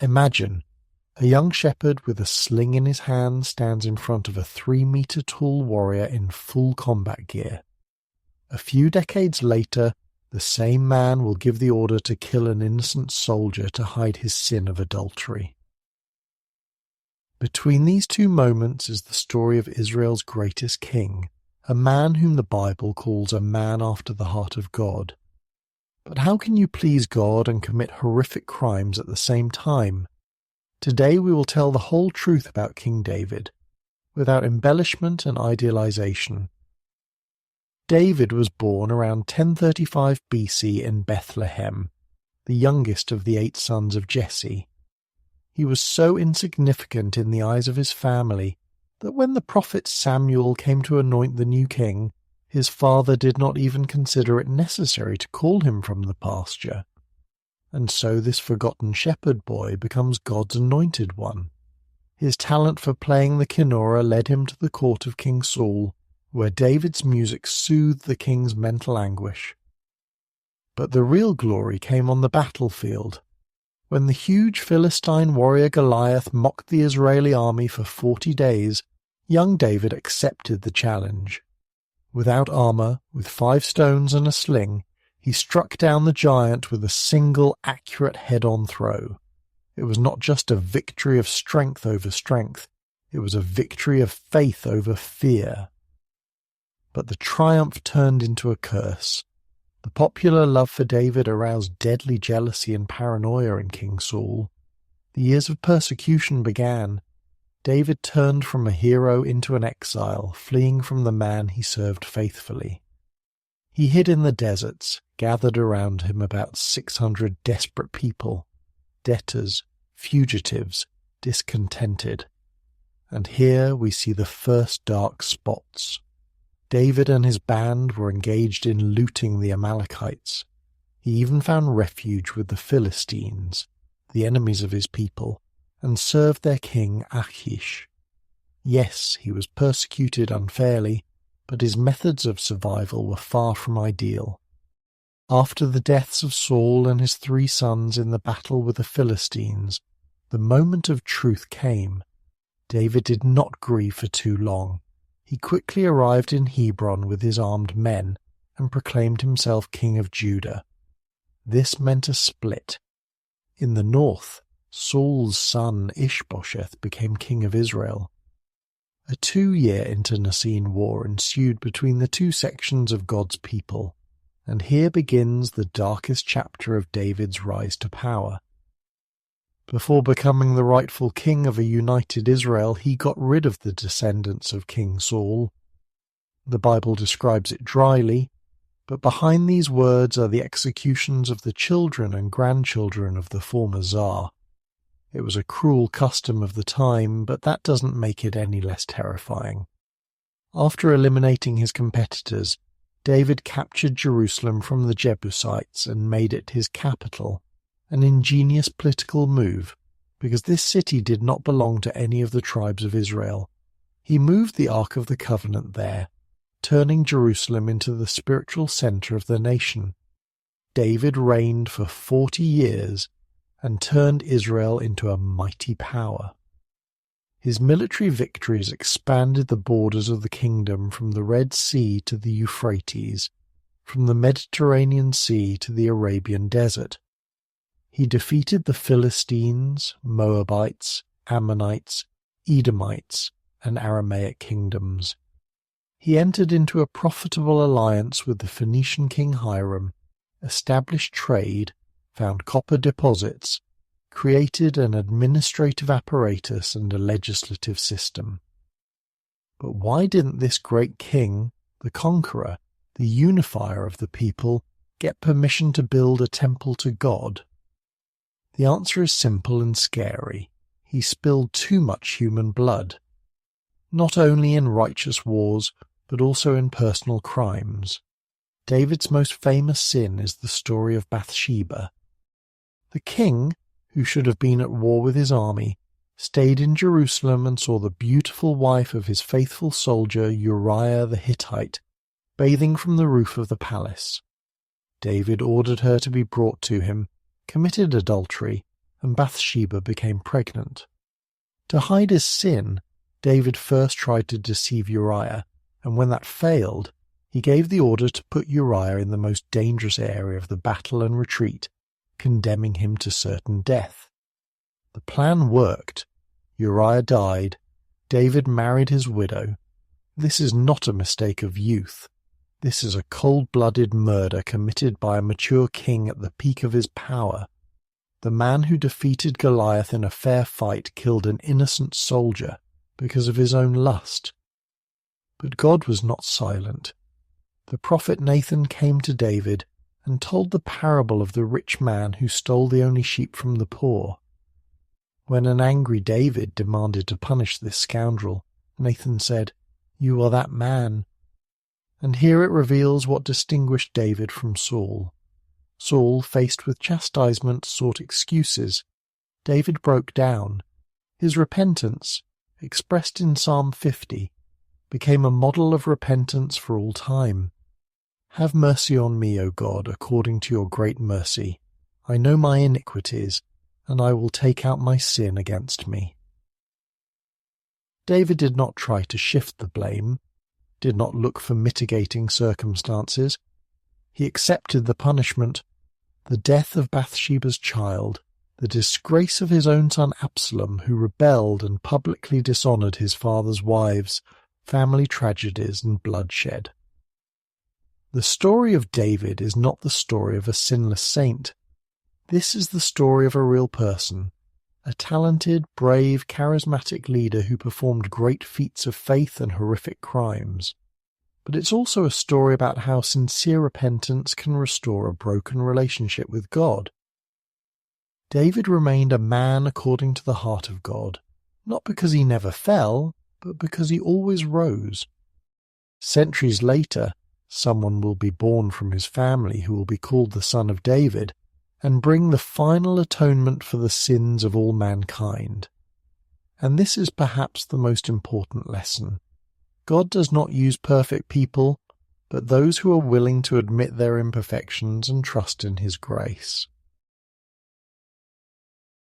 Imagine, a young shepherd with a sling in his hand stands in front of a 3-meter-tall warrior in full combat gear. A few decades later, the same man will give the order to kill an innocent soldier to hide his sin of adultery. Between these two moments is the story of Israel's greatest king, a man whom the Bible calls a man after the heart of God. But how can you please God and commit horrific crimes at the same time? Today we will tell the whole truth about King David, without embellishment and idealization. David was born around 1035 BC in Bethlehem, the youngest of the 8 sons of Jesse. He was so insignificant in the eyes of his family that when the prophet Samuel came to anoint the new king, his father did not even consider it necessary to call him from the pasture. And so this forgotten shepherd boy becomes God's anointed one. His talent for playing the kinnora led him to the court of King Saul, where David's music soothed the king's mental anguish. But the real glory came on the battlefield. When the huge Philistine warrior Goliath mocked the Israeli army for 40 days, young David accepted the challenge. Without armor, with 5 stones and a sling, he struck down the giant with a single accurate head-on throw. It was not just a victory of strength over strength, it was a victory of faith over fear. But the triumph turned into a curse. The popular love for David aroused deadly jealousy and paranoia in King Saul. The years of persecution began. David turned from a hero into an exile, fleeing from the man he served faithfully. He hid in the deserts, gathered around him about 600 desperate people, debtors, fugitives, discontented. And here we see the first dark spots. David and his band were engaged in looting the Amalekites. He even found refuge with the Philistines, the enemies of his people, and served their king Achish. Yes, he was persecuted unfairly, but his methods of survival were far from ideal. After the deaths of Saul and his 3 sons in the battle with the Philistines, the moment of truth came. David did not grieve for too long. He quickly arrived in Hebron with his armed men and proclaimed himself king of Judah. This meant a split. In the north, Saul's son Ishbosheth became king of Israel. A 2-year internecine war ensued between the 2 sections of God's people, and here begins the darkest chapter of David's rise to power. Before becoming the rightful king of a united Israel, he got rid of the descendants of King Saul. The Bible describes it dryly, but behind these words are the executions of the children and grandchildren of the former Tsar. It was a cruel custom of the time, but that doesn't make it any less terrifying. After eliminating his competitors, David captured Jerusalem from the Jebusites and made it his capital. An ingenious political move, because this city did not belong to any of the tribes of Israel. He moved the Ark of the Covenant there, turning Jerusalem into the spiritual center of the nation. David reigned for 40 years and turned Israel into a mighty power. His military victories expanded the borders of the kingdom from the Red Sea to the Euphrates, from the Mediterranean Sea to the Arabian Desert. He defeated the Philistines, Moabites, Ammonites, Edomites, and Aramaic kingdoms. He entered into a profitable alliance with the Phoenician king Hiram, established trade, found copper deposits, created an administrative apparatus and a legislative system. But why didn't this great king, the conqueror, the unifier of the people, get permission to build a temple to God? The answer is simple and scary. He spilled too much human blood, not only in righteous wars, but also in personal crimes. David's most famous sin is the story of Bathsheba. The king, who should have been at war with his army, stayed in Jerusalem and saw the beautiful wife of his faithful soldier Uriah the Hittite bathing from the roof of the palace. David ordered her to be brought to him, committed adultery, and Bathsheba became pregnant. To hide his sin, David first tried to deceive Uriah, and when that failed, he gave the order to put Uriah in the most dangerous area of the battle and retreat, condemning him to certain death. The plan worked. Uriah died. David married his widow. This is not a mistake of youth. This is a cold-blooded murder committed by a mature king at the peak of his power. The man who defeated Goliath in a fair fight killed an innocent soldier because of his own lust. But God was not silent. The prophet Nathan came to David and told the parable of the rich man who stole the only sheep from the poor. When an angry David demanded to punish this scoundrel, Nathan said, "You are that man." And here it reveals what distinguished David from Saul. Saul, faced with chastisement, sought excuses. David broke down. His repentance, expressed in Psalm 50, became a model of repentance for all time. Have mercy on me, O God, according to your great mercy. I know my iniquities, and I will take out my sin against me. David did not try to shift the blame, did not look for mitigating circumstances. He accepted the punishment, the death of Bathsheba's child, the disgrace of his own son Absalom, who rebelled and publicly dishonoured his father's wives, family tragedies and bloodshed. The story of David is not the story of a sinless saint. This is the story of a real person, a talented, brave, charismatic leader who performed great feats of faith and horrific crimes. But it's also a story about how sincere repentance can restore a broken relationship with God. David remained a man according to the heart of God, not because he never fell, but because he always rose. Centuries later, someone will be born from his family who will be called the Son of David, and bring the final atonement for the sins of all mankind. And this is perhaps the most important lesson. God does not use perfect people, but those who are willing to admit their imperfections and trust in his grace.